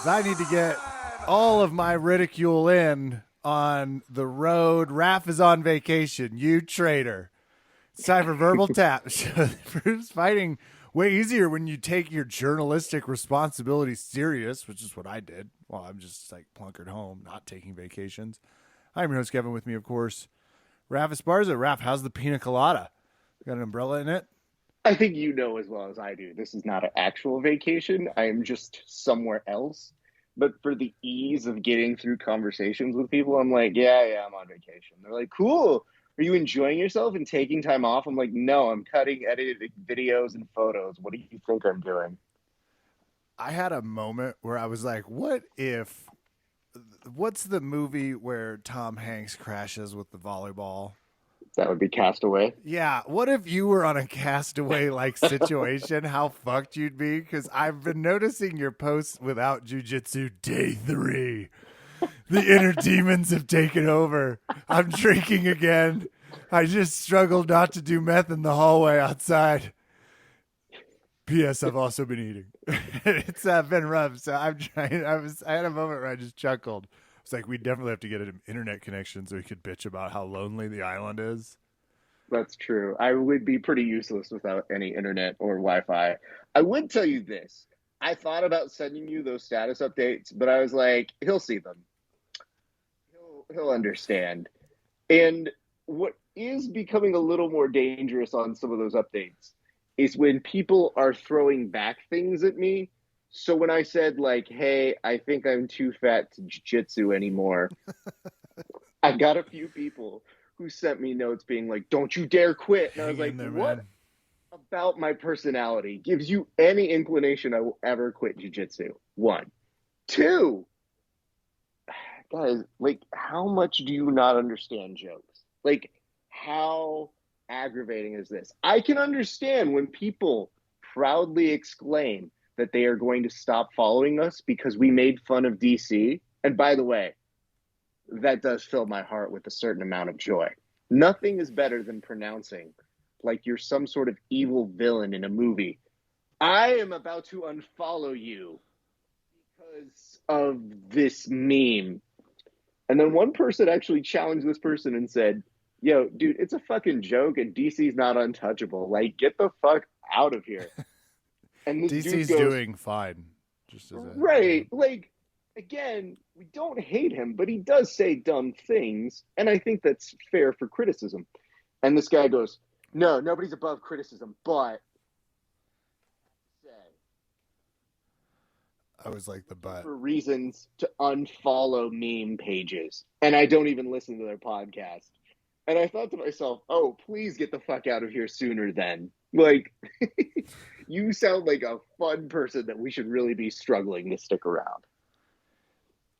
'Cause I need to get all of my ridicule in on the road. Raph is on vacation. You traitor. It's time for Verbal Tap. It's fighting way easier when you take your journalistic responsibility serious, which is what I did. Well, I'm just like plunkered home, not taking vacations. I'm your host, Kevin. With me, of course, Raph Esparza. Raph, how's the pina colada? Got an umbrella in it? I think you know as well as I do, this is not an actual vacation. I am just somewhere else. But for the ease of getting through conversations with people, I'm like, yeah, I'm on vacation. They're like, cool. Are you enjoying yourself and taking time off? I'm like, no, I'm cutting, editing videos and photos. What do you think I'm doing? I had a moment where I was like, what if, what's the movie where Tom Hanks crashes with the volleyball? That would be Castaway. Yeah, what if you were on a castaway like situation? How fucked you'd be? Because I've been noticing your posts without jujitsu day 3. The inner demons have taken over. I'm drinking again. I just struggled not to do meth in the hallway outside. P.S. I've also been eating. It's been rough, so I'm trying. I had a moment where I just chuckled. It's like we definitely have to get an internet connection so we could bitch about how lonely the island is. That's true. I would be pretty useless without any internet or Wi-Fi. I would tell you this. I thought about sending you those status updates, but I was like, he'll see them. He'll understand. And what is becoming a little more dangerous on some of those updates is when people are throwing back things at me. So when I said like, "Hey, I think I'm too fat to jiu-jitsu anymore," I got a few people who sent me notes being like, "Don't you dare quit." And I was Hang in like, there, "What man. about my personality gives you any inclination I will ever quit jiu-jitsu?" One. Two, guys, like, how much do you not understand jokes? Like, how aggravating is this? I can understand when people proudly exclaim that they are going to stop following us because we made fun of DC. And by the way, that does fill my heart with a certain amount of joy. Nothing is better than pronouncing like you're some sort of evil villain in a movie. I am about to unfollow you because of this meme. And then one person actually challenged this person and said, "Yo, dude, it's a fucking joke and DC's not untouchable. Like, get the fuck out of here." And this dude DC's goes, doing fine. Just as a "Right. Like, again, we don't hate him, but he does say dumb things. And I think that's fair for criticism." And this guy goes, "No, nobody's above criticism, but I was like the butt. for reasons to unfollow meme pages. And I don't even listen to their podcast." And I thought to myself, oh, please get the fuck out of here sooner then. Like, you sound like a fun person that we should really be struggling to stick around.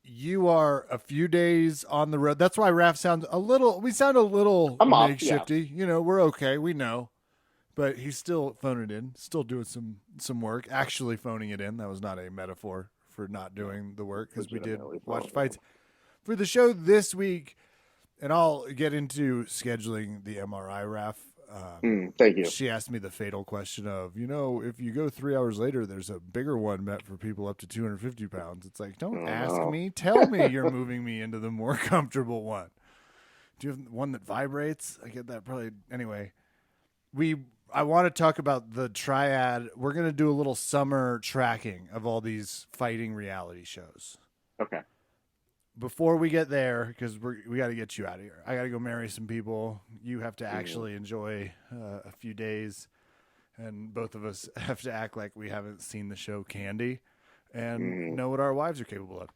You are a few days on the road. That's why Raph sounds a little. We sound a little I'm off, yeah. makeshifty. You know, we're okay. We know, but he's still phoning it in. Still doing some work. Actually phoning it in. That was not a metaphor for not doing the work because we did Legitimately watch phone fights for the show this week, and I'll get into scheduling the MRI. Raph. Thank you. She asked me the fatal question of, if you go 3 hours later, there's a bigger one meant for people up to 250 pounds. It's like, don't Oh, ask no. me. Tell me you're moving me into the more comfortable one. Do you have one that vibrates? I get that probably. Anyway, I want to talk about the triad. We're going to do a little summer tracking of all these fighting reality shows. Okay. Before we get there, because we got to get you out of here. I got to go marry some people. You have to actually enjoy a few days, and both of us have to act like we haven't seen the show Candy and know what our wives are capable of.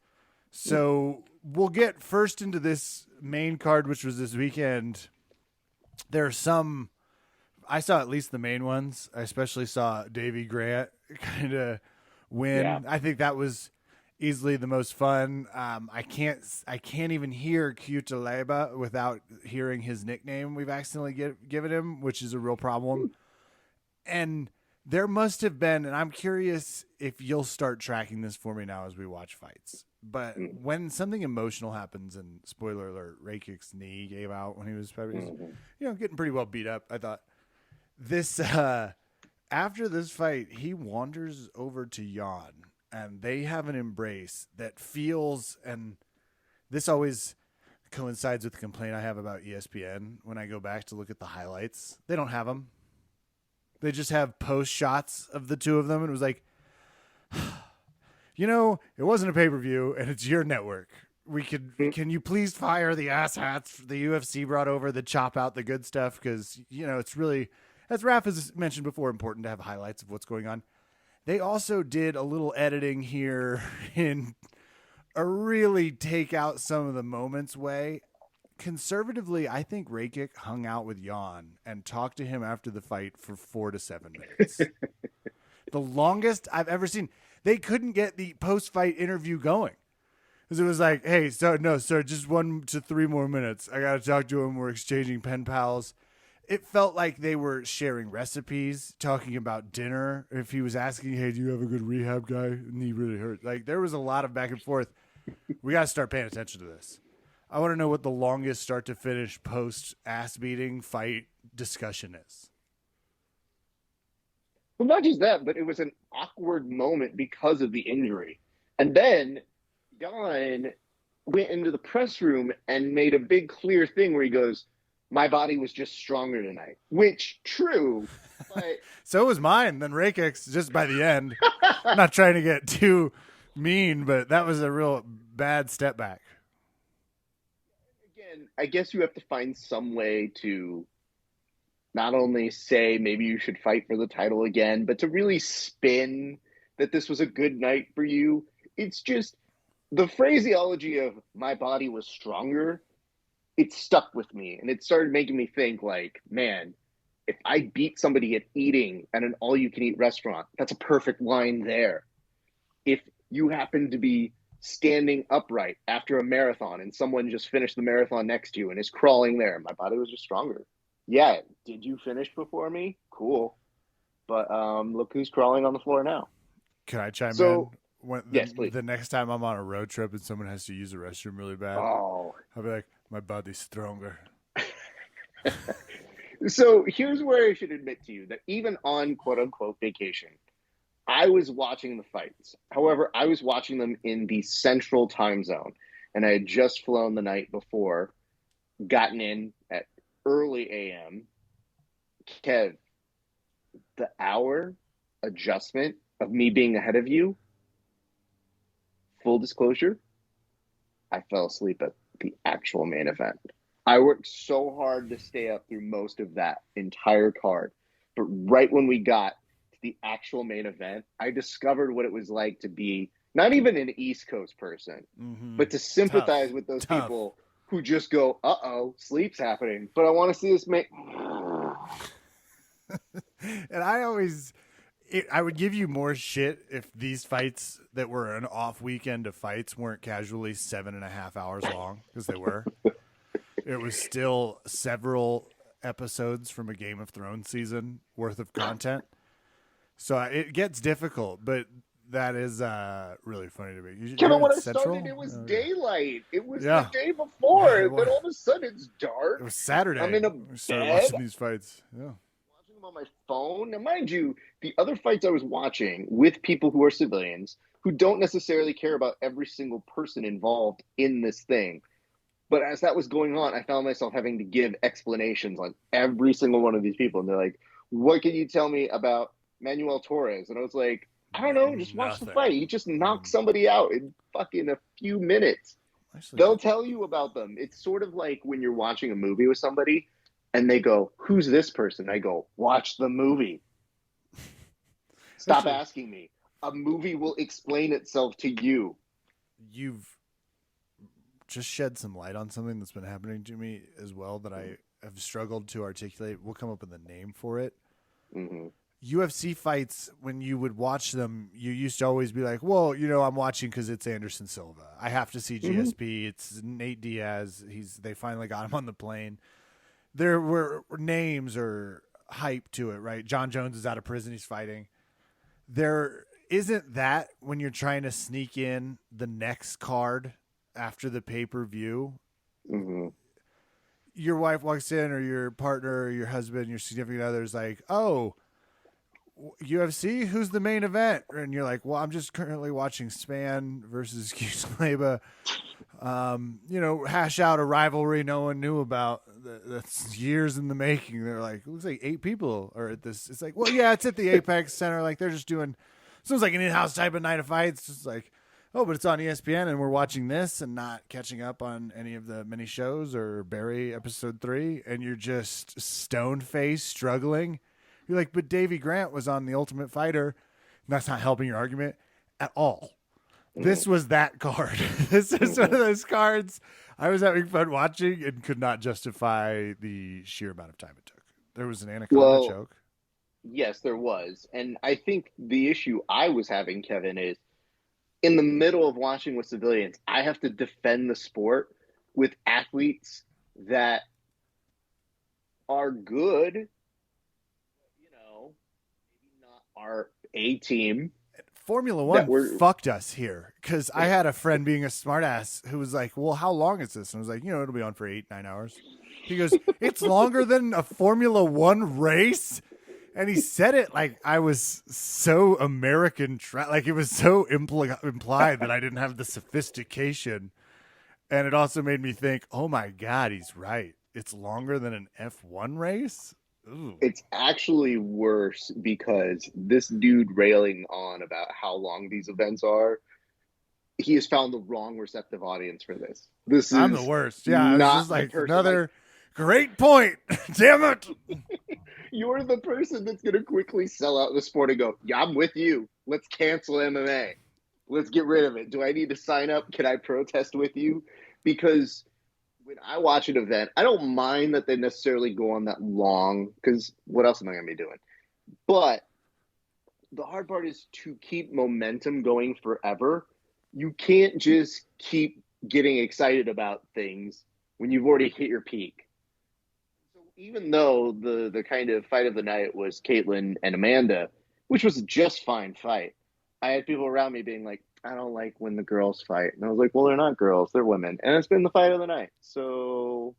So we'll get first into this main card, which was this weekend. There are some. I saw at least the main ones. I especially saw Davy Grant kind of win. Yeah. I think that was easily the most fun. I can't even hear Cutaleba without hearing his nickname we've accidentally given him, which is a real problem. And there must have been, and I'm curious if you'll start tracking this for me now as we watch fights. But when something emotional happens, and spoiler alert, Rakic's knee gave out when he was probably, getting pretty well beat up. I thought this after this fight, he wanders over to Jan and they have an embrace that feels, and this always coincides with the complaint I have about ESPN when I go back to look at the highlights. They don't have them. They just have post shots of the two of them, and it was like, it wasn't a pay-per-view, and it's your network. Can you please fire the asshats the UFC brought over that chop out the good stuff? Because, it's really, as Raph has mentioned before, important to have highlights of what's going on. They also did a little editing here in a really take out some of the moments way. Conservatively, I think Rakic hung out with Jan and talked to him after the fight for 4 to 7 minutes. The longest I've ever seen. They couldn't get the post-fight interview going. Because it was like, hey, just 1 to 3 more minutes. I got to talk to him. We're exchanging pen pals. It felt like they were sharing recipes, talking about dinner. If he was asking, hey, do you have a good rehab guy? And he really hurt. Like, there was a lot of back and forth. We got to start paying attention to this. I want to know what the longest start to finish post ass beating fight discussion is. Well, not just that, but it was an awkward moment because of the injury. And then Jan went into the press room and made a big clear thing where he goes, my body was just stronger tonight, which true, but so was mine. Then Rakic's just by the end. I'm not trying to get too mean, but that was a real bad step back. Again, I guess you have to find some way to not only say maybe you should fight for the title again, but to really spin that this was a good night for you. It's just the phraseology of my body was stronger. It stuck with me, and it started making me think like, man, if I beat somebody at eating at an all-you-can-eat restaurant, that's a perfect line there. If you happen to be standing upright after a marathon and someone just finished the marathon next to you and is crawling there, my body was just stronger. Yeah, did you finish before me? Cool. But look who's crawling on the floor now. Can I chime in? Yes, please. The next time I'm on a road trip and someone has to use a restroom really bad, I'll be like, my body's stronger. So here's where I should admit to you that even on quote-unquote vacation, I was watching the fights. However, I was watching them in the central time zone, and I had just flown the night before, gotten in at early a.m. Kev, the hour adjustment of me being ahead of you, full disclosure, I fell asleep at the actual main event. I worked so hard to stay up through most of that entire card. But right when we got to the actual main event, I discovered what it was like to be not even an East Coast person, but to sympathize with those people who just go, uh-oh, sleep's happening. But I want to see this make... And I would give you more shit if these fights that were an off weekend of fights weren't casually 7.5 hours long, because they were. It was still several episodes from a Game of Thrones season worth of content. So it gets difficult, but that is really funny to me. Kevin, when I started, it was daylight. It was the day before. And then all of a sudden it's dark. It was Saturday. I'm in a We started bed. watching these fights. Yeah. On my phone. Now, mind you, the other fights I was watching with people who are civilians who don't necessarily care about every single person involved in this thing. But as that was going on, I found myself having to give explanations on every single one of these people. And they're like, what can you tell me about Manuel Torres? And I was like, I don't know, just watch the fight. He just knocked somebody out in fucking a few minutes. Actually, they'll tell you about them. It's sort of like when you're watching a movie with somebody and they go, who's this person? I go, watch the movie. Stop asking me. A movie will explain itself to you. You've just shed some light on something that's been happening to me as well that I have struggled to articulate. We'll come up with a name for it. Mm-hmm. UFC fights, when you would watch them, you used to always be like, well, I'm watching because it's Anderson Silva. I have to see GSP. It's Nate Diaz. They finally got him on the plane. There were names or hype to it, right? John Jones is out of prison. He's fighting. There isn't that when you're trying to sneak in the next card after the pay-per-view. Mm-hmm. Your wife walks in, or your partner or your husband, your significant other is like, oh, UFC, who's the main event? And you're like, well, I'm just currently watching Span versus Slaba. Hash out a rivalry no one knew about. That's years in the making. They're like, it looks like 8 people are at this. It's like, well, yeah, it's at the Apex Center. Like they're just doing, sounds like an in-house type of night of fights. It's like, oh, but it's on ESPN and we're watching this and not catching up on any of the mini shows or Barry episode 3. And you're just stone-faced struggling. You're like, but Davey Grant was on The Ultimate Fighter. And that's not helping your argument at all. This was that card. This is one of those cards I was having fun watching and could not justify the sheer amount of time it took. There was an anaconda choke. Yes, there was. And I think the issue I was having, Kevin, is in the middle of watching with civilians, I have to defend the sport with athletes that are good, maybe not our A team. Formula One fucked us here because I had a friend being a smartass who was like, well, how long is this? And I was like, it'll be on for 8-9 hours. He goes, it's longer than a Formula One race. And he said it like I was so American, like it was so implied that I didn't have the sophistication. And it also made me think, oh my God, he's right. It's longer than an F1 race. Ooh. It's actually worse because this dude railing on about how long these events are, he has found the wrong receptive audience for this. I'm the worst. Yeah, it's just like another great point. Damn it. You're the person that's going to quickly sell out the sport and go, yeah, I'm with you. Let's cancel MMA. Let's get rid of it. Do I need to sign up? Can I protest with you? Because when I watch an event, I don't mind that they necessarily go on that long because what else am I going to be doing? But the hard part is to keep momentum going forever. You can't just keep getting excited about things when you've already hit your peak. So even though the kind of fight of the night was Caitlin and Amanda, which was a just fine fight, I had people around me being like, I don't like when the girls fight. And I was like, well, they're not girls, they're women. And it's been the fight of the night. So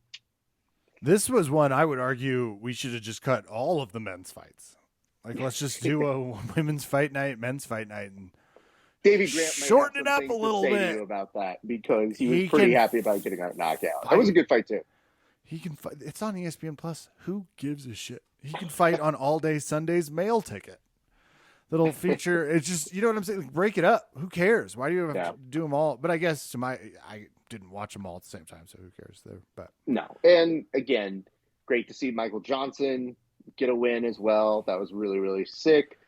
this was one I would argue we should have just cut all of the men's fights. Like, let's just do a women's fight night, men's fight night, and Davey Grant shorten it up a little bit about that because he was pretty happy about getting a knockout. That was a good fight too. He can fight. It's on ESPN Plus. Who gives a shit? He can fight on all day Sundays mail ticket. Little feature. It's just, you know what I'm saying? Like, break it up. Who cares? Why do you have to do them all? But I guess I didn't watch them all at the same time, so who cares there? But no. And again, great to see Michael Johnson get a win as well. That was really, really sick.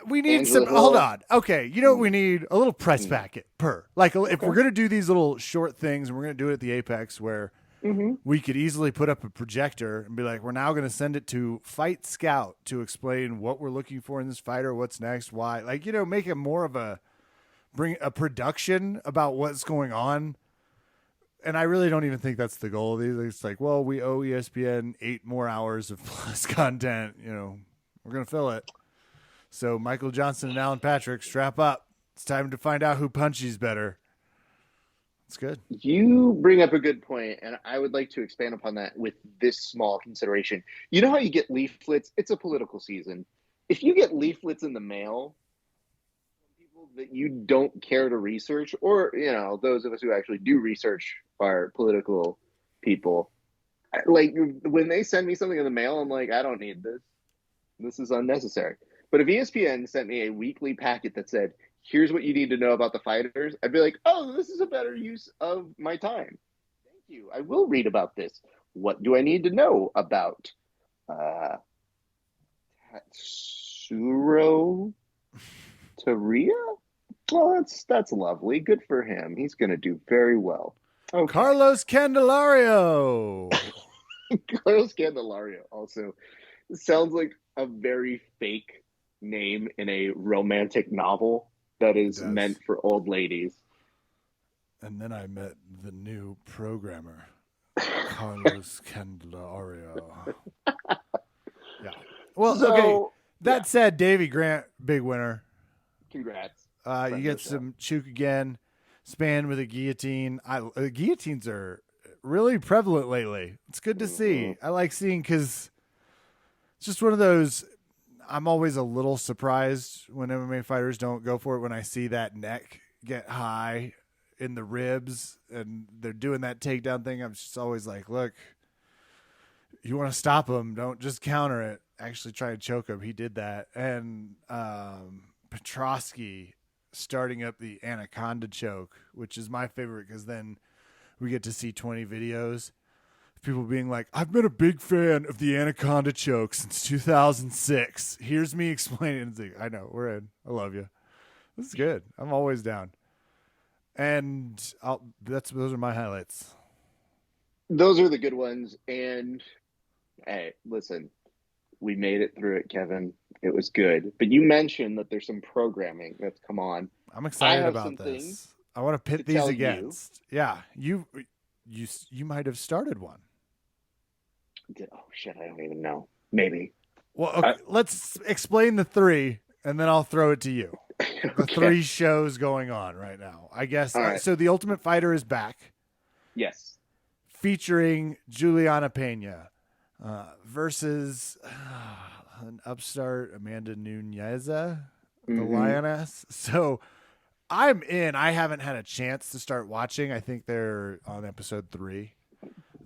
We need hold on. Okay. You know what we need? A little press packet if we're going to do these little short things and we're going to do it at the Apex where we could easily put up a projector and be like, we're now going to send it to Fight Scout to explain what we're looking for in this fighter, what's next, why, make it more of bring a production about what's going on. And I really don't even think that's the goal of these. It's like, well, we owe ESPN 8 more hours of plus content. We're going to fill it. So Michael Johnson and Alan Patrick, strap up. It's time to find out who punches better. It's good. You bring up a good point, and I would like to expand upon that with this small consideration. You know how you get leaflets? It's a political season. If you get leaflets in the mail from people that you don't care to research, or, those of us who actually do research are political people, like when they send me something in the mail, I'm like, I don't need this. This is unnecessary. But if ESPN sent me a weekly packet that said, here's what you need to know about the fighters, I'd be like, oh, this is a better use of my time. Thank you. I will read about this. What do I need to know about Tatsuro Taria? Well, that's lovely. Good for him. He's going to do very well. Okay. Carlos Candelario. Carlos Candelario also sounds like a very fake name in a romantic novel that is meant for old ladies. And then I met the new programmer, Carlos Candelario. Yeah. Well, okay. That said, Davey Grant, big winner. Congrats. You get some choke again. Span with a guillotine. Guillotines are really prevalent lately. It's good to see. I like seeing because it's just one of those. I'm always a little surprised when MMA fighters don't go for it. When I see that neck get high in the ribs and they're doing that takedown thing, I'm just always like, look, you want to stop him, don't just counter it. Actually try and choke him. He did that. And Petrosky starting up the anaconda choke, which is my favorite because then we get to see 20 videos. People being like, I've been a big fan of the anaconda choke since 2006. Here's me explaining. Like, I know, we're in. I love you. This is good. I'm always down. And those are my highlights. Those are the good ones. And hey, listen, we made it through it, Kevin. It was good. But you mentioned that there's some programming that's come on. I'm excited about some this. I want to pit these against. Yeah, you might have started one. Oh shit, I don't even know. Maybe. Well, okay, let's explain the three, and then I'll throw it to you. Okay. The three shows going on right now, I guess. Right. So the Ultimate Fighter is back. Yes. Featuring Juliana Pena versus an upstart Amanda Nunes, the Lioness. So I'm in. I haven't had a chance to start watching. I think they're on episode 3.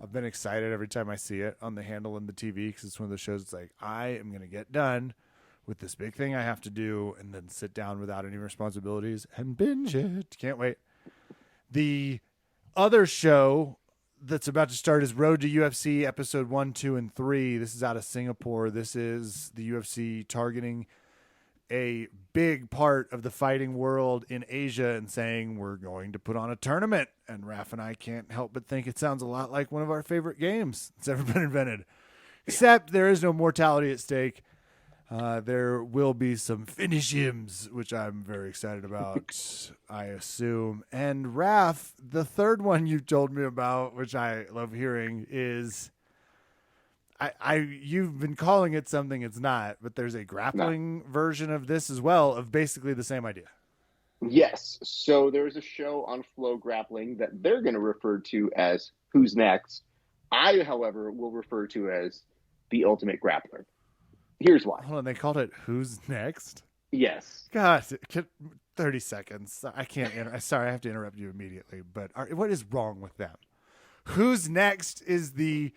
I've been excited every time I see it on the handle and the TV because it's one of those shows. It's like, I am going to get done with this big thing I have to do and then sit down without any responsibilities and binge it. Can't wait. The other show that's about to start is Road to UFC episode 1, 2, and 3. This is out of Singapore. This is the UFC targeting a big part of the fighting world in Asia and saying we're going to put on a tournament. And Raph and I can't help but think it sounds a lot like one of our favorite games that's ever been invented. Except there is no mortality at stake. There will be some finishims, which I'm very excited about, I assume. And Raph, the third one you told me about, which I love hearing, is you've been calling it something it's not, but there's a grappling version of this as well, of basically the same idea. Yes. So there's a show on Flow Grappling that they're going to refer to as Who's Next. I, however, will refer to as The Ultimate Grappler. Here's why. Hold on, they called it Who's Next? Yes. God, 30 seconds. I can't. Sorry, I have to interrupt you immediately. But what is wrong with them? Who's Next is the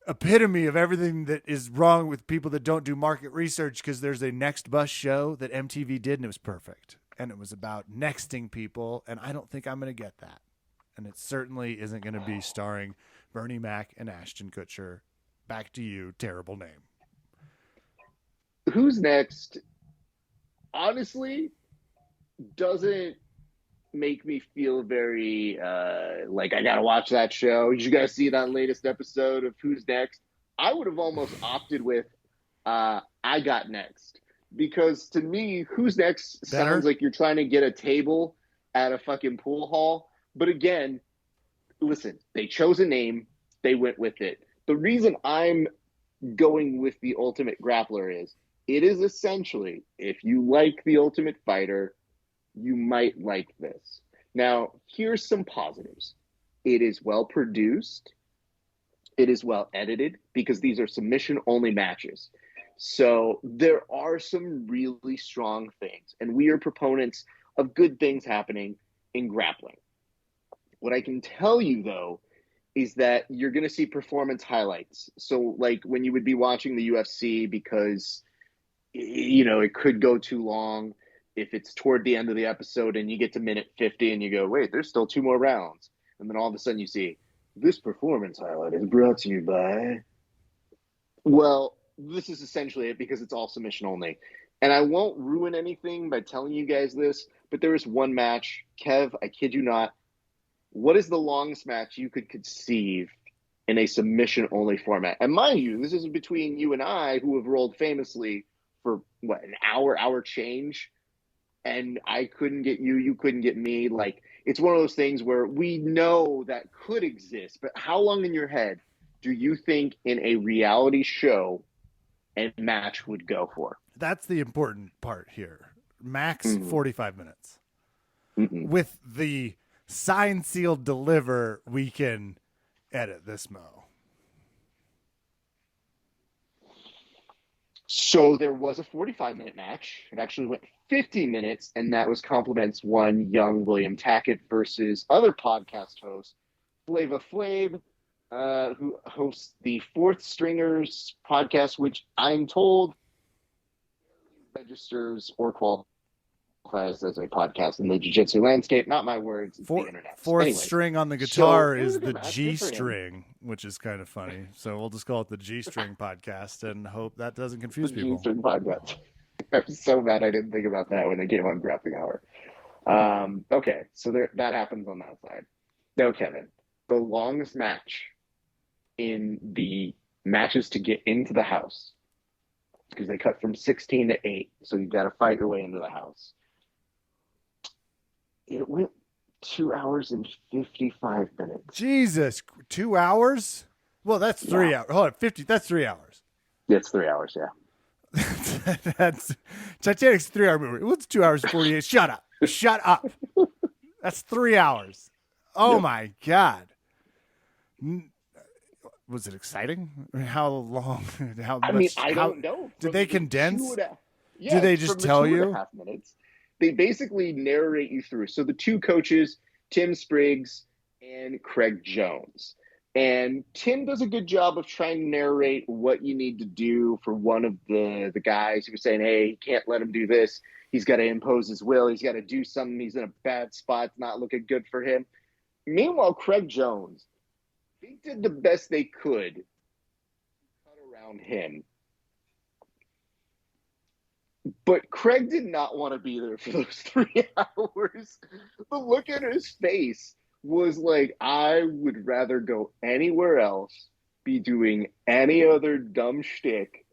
epitome of everything that is wrong with people that don't do market research, because there's a Next Bus show that MTV did and it was perfect. And it was about nexting people, and I don't think I'm going to get that. And it certainly isn't going to be starring Bernie Mac and Ashton Kutcher. Back to you, terrible name. Who's Next, honestly, doesn't make me feel very like I gotta watch that show. Did you guys see that latest episode of Who's Next? I would have almost opted with I Got Next, because to me, Who's Next sounds like you're trying to get a table at a fucking pool hall. But again, listen, they chose a name, they went with it. The reason I'm going with The Ultimate Grappler is it is essentially, if you like The Ultimate Fighter, you might like this. Now, here's some positives. It is well produced. It is well edited, because these are submission-only matches. So there are some really strong things, and we are proponents of good things happening in grappling. What I can tell you, though, is that you're going to see performance highlights. So, like, when you would be watching the UFC, because, you know, it could go too long. If it's toward the end of the episode and you get to minute 50 and you go, wait, there's still 2 more rounds. And then all of a sudden you see, this performance highlight is brought to you by... Well, this is essentially it, because it's all submission only. And I won't ruin anything by telling you guys this, but there is one match. Kev, I kid you not. What is the longest match you could conceive in a submission-only format? And mind you, this is between you and I, who have rolled famously for, what, an hour change? And I couldn't get you, you couldn't get me. Like, it's one of those things where we know that could exist, but how long in your head do you think in a reality show a match would go for? That's the important part here. Max 45 minutes. With the sign, seal, deliver, we can edit this, Mo. So there was a 45-minute match. It actually went 50 minutes, and that was compliments one young William Tackett versus other podcast host, Flava Flav, who hosts the Fourth Stringers podcast, which I'm told registers or qualifies as a podcast in the jiu-jitsu landscape. Not my words, it's the internet. Fourth Anyways, string on the guitar is the G string, which is kind of funny. So we'll just call it the G string podcast and hope that doesn't confuse people. G string podcast. I'm so mad I didn't think about that when they came on Grappling Hour. Okay, so that happens on that side. Now, Kevin, the longest match in the matches to get into the house, because they cut from 16 to 8, so you've got to fight your way into the house. It went 2 hours and 55 minutes. Jesus, 2 hours? Well, that's 3 hours. Hold on, 50. That's 3 hours. It's 3 hours, yeah. That's Titanic's 3 hour movie. It was 2 hours 48. Shut up. Shut up. That's 3 hours. Oh my God. Was it exciting? How long? I don't know. Did they condense? Yeah, did they just tell you? 2.5 minutes. They basically narrate you through. So the two coaches, Tim Spriggs and Craig Jones. And Tim does a good job of trying to narrate what you need to do for one of the guys who was saying, hey, you can't let him do this. He's got to impose his will. He's got to do something. He's in a bad spot. It's not looking good for him. Meanwhile, Craig Jones, they did the best they could to cut around him. But Craig did not want to be there for those 3 hours. The look in his face was like, I would rather go anywhere else, be doing any other dumb shtick,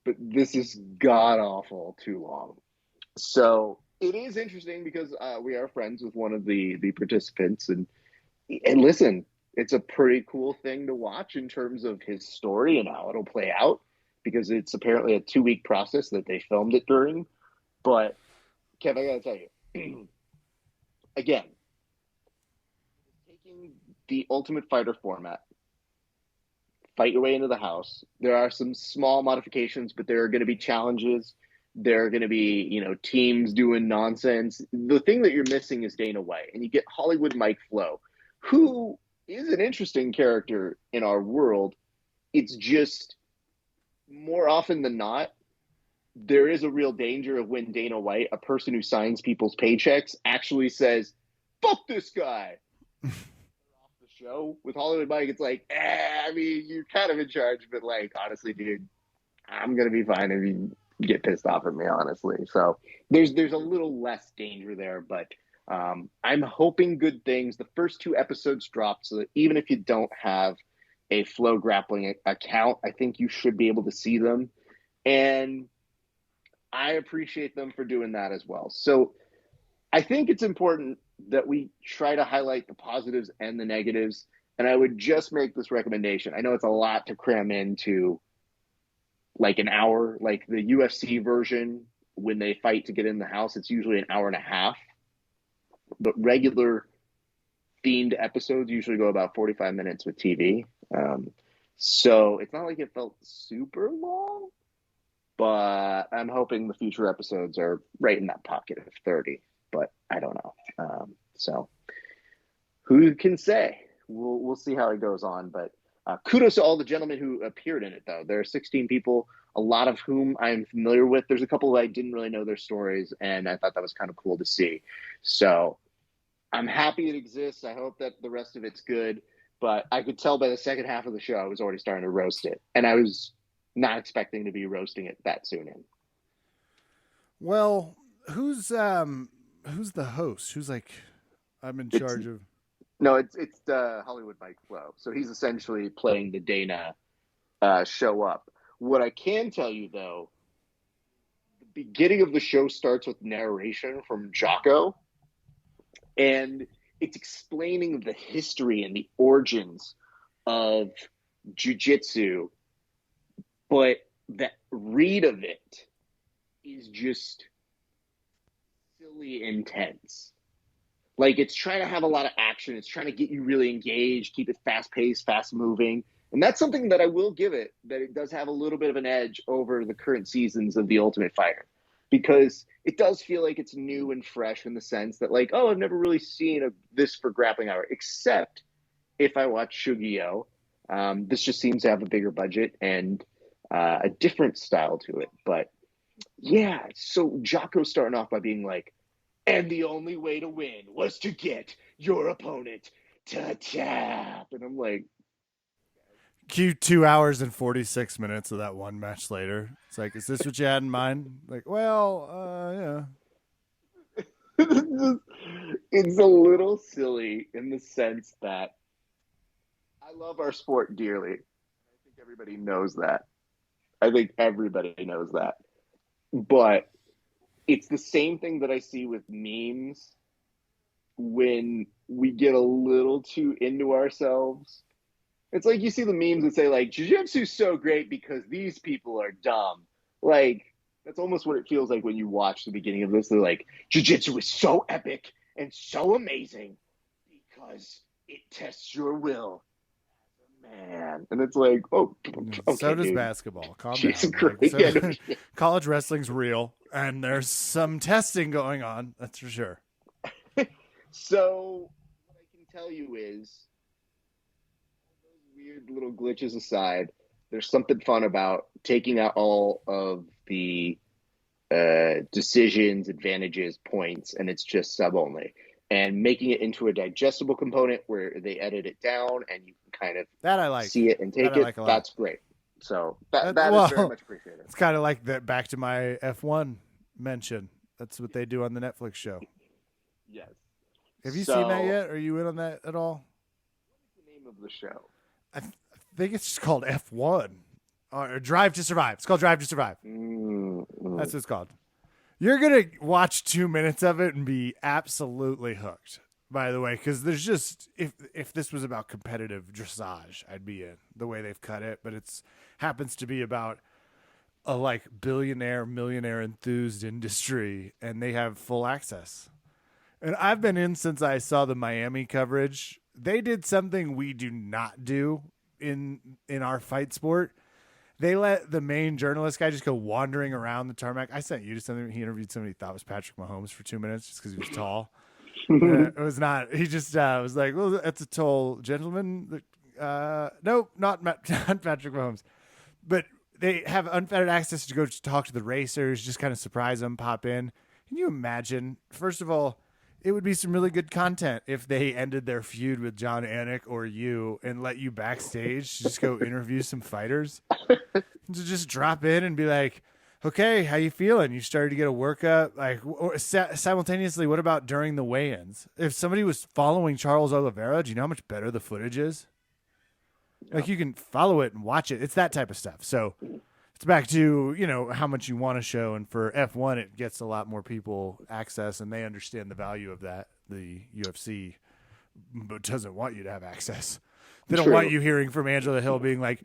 but this is god-awful too long. So it is interesting because we are friends with one of the participants. And listen, it's a pretty cool thing to watch in terms of his story and how it'll play out, because it's apparently a 2-week process that they filmed it during. But, Kev, I got to tell you, again, taking the Ultimate Fighter format, fight your way into the house. There are some small modifications, but there are going to be challenges. There are going to be, teams doing nonsense. The thing that you're missing is Dana White, and you get Hollywood Mike Flo, who is an interesting character in our world. It's just more often than not, there is a real danger of when Dana White, a person who signs people's paychecks, actually says, fuck this guy. Off the show with Hollywood Mike, it's like, you're kind of in charge, but honestly, dude, I'm going to be fine if you get pissed off at me, honestly. So there's a little less danger there, but I'm hoping good things. The first 2 episodes dropped, so that even if you don't have a Flow Grappling account, I think you should be able to see them. And I appreciate them for doing that as well. So I think it's important that we try to highlight the positives and the negatives. And I would just make this recommendation. I know it's a lot to cram into an hour, like the UFC version, when they fight to get in the house, it's usually an hour and a half. But regular themed episodes usually go about 45 minutes with TV. So it's not like it felt super long, but I'm hoping the future episodes are right in that pocket of 30, but I don't know. So who can say? We'll see how it goes on, but kudos to all the gentlemen who appeared in it, though. There are 16 people, a lot of whom I'm familiar with. There's a couple I didn't really know their stories, and I thought that was kind of cool to see. So I'm happy it exists. I hope that the rest of it's good. But I could tell by the second half of the show I was already starting to roast it. And I was not expecting to be roasting it that soon in. Well, who's the host? Who's I'm in charge of? No, it's Hollywood Mike Flo. So he's essentially playing the Dana show up. What I can tell you, though, the beginning of the show starts with narration from Jocko. And it's explaining the history and the origins of jiu-jitsu, but the read of it is just silly intense. It's trying to have a lot of action. It's trying to get you really engaged, keep it fast-paced, fast-moving. And that's something that I will give it, that it does have a little bit of an edge over the current seasons of The Ultimate Fighter, because it does feel like it's new and fresh in the sense that, like, oh, I've never really seen this for Grappling Hour, except if I watch Shugio. This just seems to have a bigger budget and a different style to it. But yeah, so Jocko starting off by being like, and the only way to win was to get your opponent to tap. And I'm like, Cue 2 hours and 46 minutes of that one match later. It's like, is this what you had in mind? Like, well, yeah. it's a little silly in the sense that I love our sport dearly. I think everybody knows that. But it's the same thing that I see with memes when we get a little too into ourselves. It's like you see the memes that say, like, jiu-jitsu's so great because these people are dumb. Like, that's almost what it feels like when you watch the beginning of this. They're like, jiu-jitsu is so epic and so amazing because it tests your will as a man. And it's like, oh, okay, so does dude. basketball. Calm Jesus down. Christ. College wrestling's real, and there's some testing going on. That's for sure. So what I can tell you is, weird little glitches aside, there's something fun about taking out all of the decisions, advantages, points, and it's just sub only, and making it into a digestible component where they edit it down and you can kind of that I like. See it and take it. Like that's great. So that is very much appreciated. It's kind of like that. Back to my F1 mention. That's what they do on the Netflix show. Yes. Have you seen that yet? Are you in on that at all? What is the name of the show? I think it's just called F1 or Drive to Survive. It's called Drive to Survive. That's what it's called. You're going to watch 2 minutes of it and be absolutely hooked, by the way, because there's just, if this was about competitive dressage, I'd be in the way they've cut it, but it's happens to be about a like billionaire, millionaire enthused industry, and they have full access. And I've been in since I saw the Miami coverage. They did something we do not do in our fight sport. They let the main journalist guy just go wandering around the tarmac. I sent you to something. He interviewed somebody he thought was Patrick Mahomes for 2 minutes just because he was tall. It was not. He just was like, well, that's a tall gentleman. Nope, not Patrick Mahomes. But they have unfettered access to go talk to the racers, just kind of surprise them, pop in. Can you imagine? First of all, it would be some really good content if they ended their feud with John Anik or you and let you backstage just go interview some fighters. To just drop in and be like, okay, how you feeling? You started to get a workup? Like, or simultaneously, what about during the weigh-ins? If somebody was following Charles Oliveira, do you know how much better the footage is? Yeah. Like, you can follow it and watch it. It's that type of stuff. So it's back to, how much you want to show. And for F1, it gets a lot more people access, and they understand the value of that. The UFC doesn't want you to have access. They don't want you hearing from Angela Hill being like,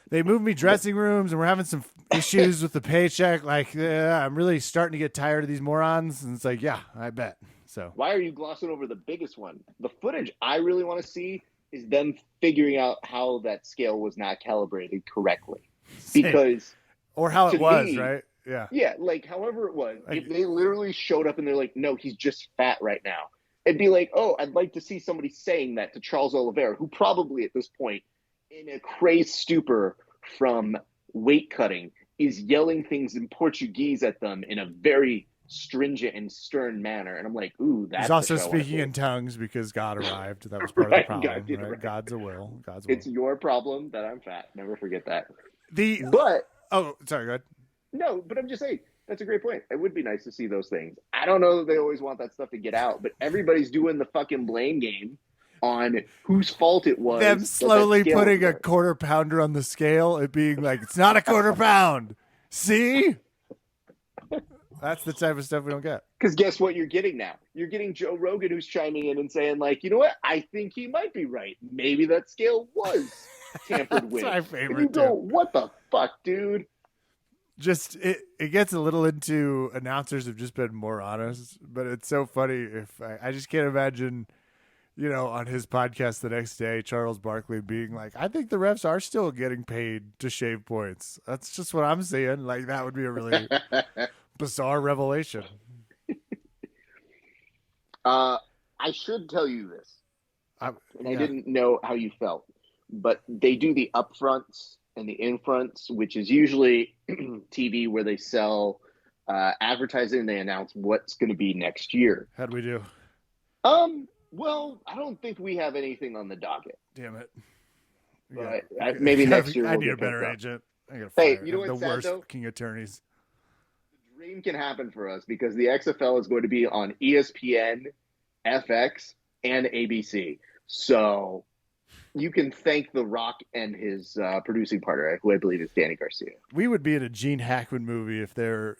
they moved me dressing rooms and we're having some issues with the paycheck. Like, I'm really starting to get tired of these morons. And it's like, yeah, I bet. So why are you glossing over the biggest one? The footage I really want to see is them figuring out how that scale was not calibrated correctly. Because or how it was, right? Yeah. Yeah, like however it was. Like, if they literally showed up and they're like, no, he's just fat right now. It'd be like, oh, I'd like to see somebody saying that to Charles Oliveira, who probably at this point, in a crazed stupor from weight cutting, is yelling things in Portuguese at them in a very stringent and stern manner. And I'm like, ooh, that's. He's also speaking in tongues because God arrived. That was part of the problem. Right? God's a will. God's will. It's your problem that I'm fat. Never forget that. Oh, sorry, go ahead. No, but I'm just saying. That's a great point. It would be nice to see those things. I don't know that they always want that stuff to get out, but everybody's doing the fucking blame game on whose fault it was. Them slowly putting a quarter pounder on the scale and being like, it's not a quarter pound. See? That's the type of stuff we don't get. Because guess what you're getting now? You're getting Joe Rogan who's chiming in and saying, like, you know what? I think he might be right. Maybe that scale was tampered with. That's my favorite. And you go, what the fuck, dude? Just it gets a little into announcers have just been more honest, but it's so funny. If I just can't imagine on his podcast the next day, Charles Barkley being like, I think the refs are still getting paid to shave points. That's just what I'm seeing. Like, that would be a really bizarre revelation. I should tell you this, and yeah. I didn't know how you felt, but they do the upfronts and the infronts, which is usually TV where they sell advertising and they announce what's going to be next year. How'd we do? Well, I don't think we have anything on the docket. Damn it. But maybe next year I need a better agent. I gotta Hey, fire you know what's the sad, worst though? fucking attorneys. The dream can happen for us because the XFL is going to be on ESPN, FX, and ABC. So you can thank The Rock and his producing partner, who I believe is Danny Garcia. We would be in a Gene Hackman movie if their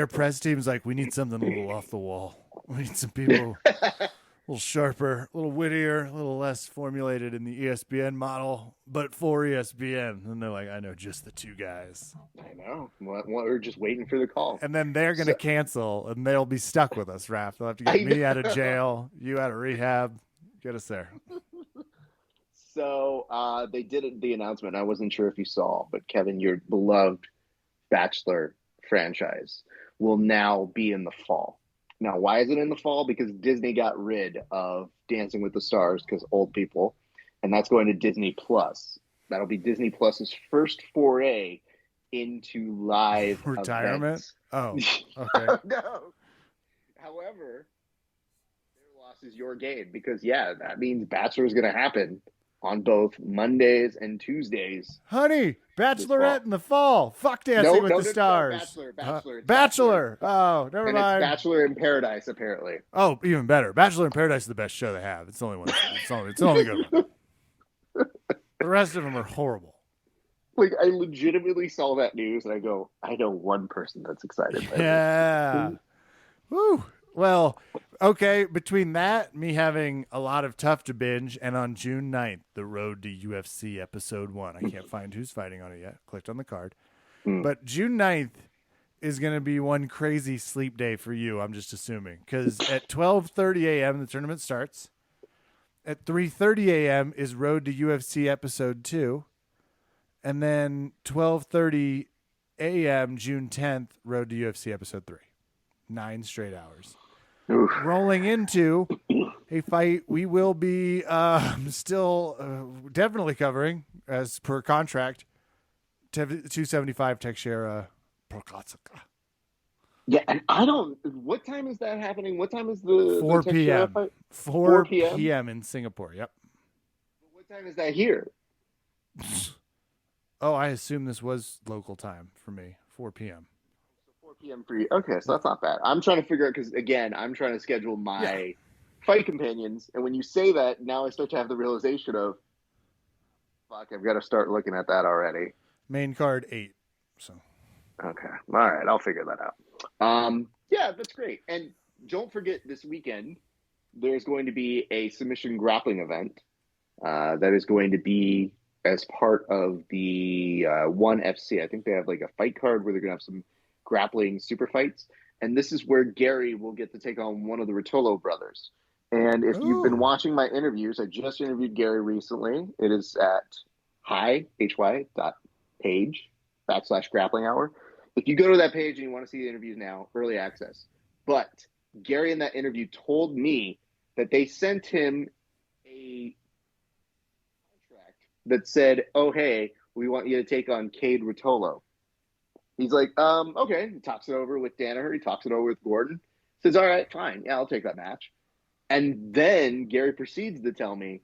press team's like, we need something a little off the wall. We need some people a little sharper, a little wittier, a little less formulated in the ESPN model, but for ESPN. And they're like, I know just the two guys. I know. We're just waiting for the call. And then they're going to cancel, and they'll be stuck with us, Raph. They'll have to get me out of jail, you out of rehab. Get us there. So they did the announcement. I wasn't sure if you saw, but Kevin, your beloved Bachelor franchise will now be in the fall. Now, why is it in the fall? Because Disney got rid of Dancing with the Stars because old people, and that's going to Disney Plus. That'll be Disney Plus's first foray into live retirement. Events. Oh, okay. No. However, their loss is your gain because that means Bachelor is going to happen on both Mondays and Tuesdays. Honey, Bachelorette in the fall. Fuck Dancing with the Stars. Bachelor. Oh, never mind. It's Bachelor in Paradise, apparently. Oh, even better. Bachelor in Paradise is the best show they have. It's the only one. It's the only good one. The rest of them are horrible. Like, I legitimately saw that news and I go, I know one person that's excited. Yeah. Woo. Well, okay, between that, me having a lot of Tough to binge, and on June 9th, the road to UFC episode 1. I can't find who's fighting on it yet. Clicked on the card. But June 9th is going to be one crazy sleep day for you, I'm just assuming. Because at 12:30 a.m., the tournament starts. At 3:30 a.m. is road to UFC episode 2. And then 12:30 a.m., June 10th, road to UFC episode 3. 9 straight hours. Oof. Rolling into a fight we will be still definitely covering as per contract. 275 Teixeira Prochazka. Yeah, and I don't. What time is that happening? What time is the 4 p.m. Fight? 4 p.m. in Singapore. Yep. What time is that here? Oh, I assume this was local time for me. 4 p.m. 4 p.m. for you. Okay, so that's not bad. I'm trying to figure out because again, I'm trying to schedule my fight companions, and when you say that, now I start to have the realization of, fuck, I've got to start looking at that already. Main card 8. So. Okay, all right, I'll figure that out. Yeah, that's great. And don't forget, this weekend there's going to be a submission grappling event that is going to be as part of the ONE FC. I think they have like a fight card where they're going to have some grappling super fights. And this is where Gary will get to take on one of the Rotolo brothers. And if you've been watching my interviews, I just interviewed Gary recently. It is at hy.page/grappling hour. If you go to that page and you want to see the interviews now, early access. But Gary in that interview told me that they sent him a contract that said, oh, hey, we want you to take on Cade Rotolo. He's like, okay. He talks it over with Danaher. He talks it over with Gordon. Says, all right, fine. Yeah, I'll take that match. And then Gary proceeds to tell me,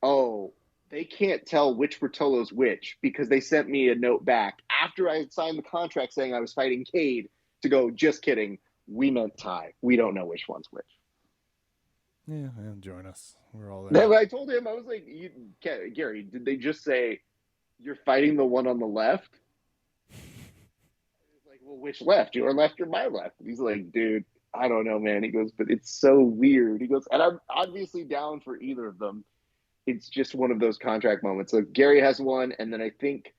oh, they can't tell which Rotolo's which because they sent me a note back after I had signed the contract saying I was fighting Cade to go, just kidding. We meant Ty. We don't know which one's which. Yeah, join us. We're all there. I told him, I was like, Gary, did they just say you're fighting the one on the left? He's like, well, which left? Your left or my left? And he's like, dude, I don't know, man. He goes, but it's so weird. He goes, and I'm obviously down for either of them. It's just one of those contract moments. So Gary has one, and then I think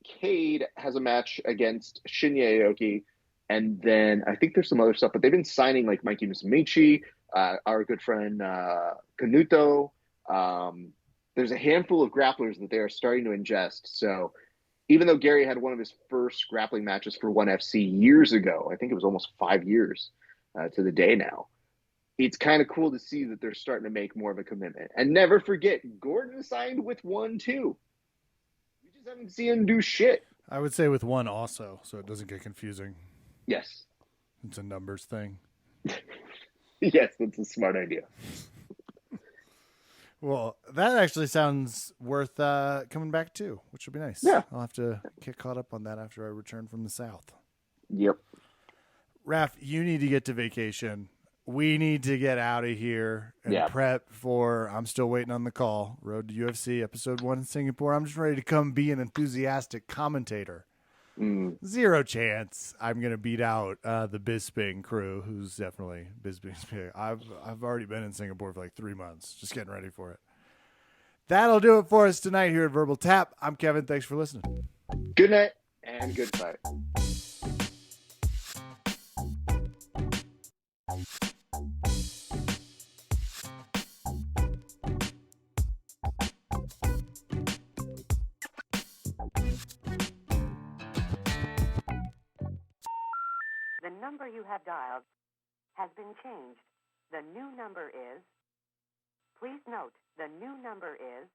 Cade has a match against Shinya Aoki, and then I think there's some other stuff, but they've been signing like Mikey Musumeci. our good friend Canuto. There's a handful of grapplers that they are starting to ingest. So even though Gary had one of his first grappling matches for ONE FC years ago, I think it was almost 5 years to the day now. It's kind of cool to see that they're starting to make more of a commitment. And never forget, Gordon signed with ONE too. We just haven't seen him do shit. I would say with ONE also, so it doesn't get confusing. Yes. It's a numbers thing. Yes, that's a smart idea. Well, that actually sounds worth coming back to, which would be nice. Yeah. I'll have to get caught up on that after I return from the South. Yep. Raph, you need to get to vacation. We need to get out of here and prep for, I'm still waiting on the call, Road to UFC, Episode 1 in Singapore. I'm just ready to come be an enthusiastic commentator. Zero chance I'm going to beat out the Bisping crew, who's definitely Bisping's pick. I've already been in Singapore for like 3 months, just getting ready for it. That'll do it for us tonight here at Verbal Tap. I'm Kevin. Thanks for listening. Good night and good fight. The number you have dialed has been changed. The new number is... Please note, the new number is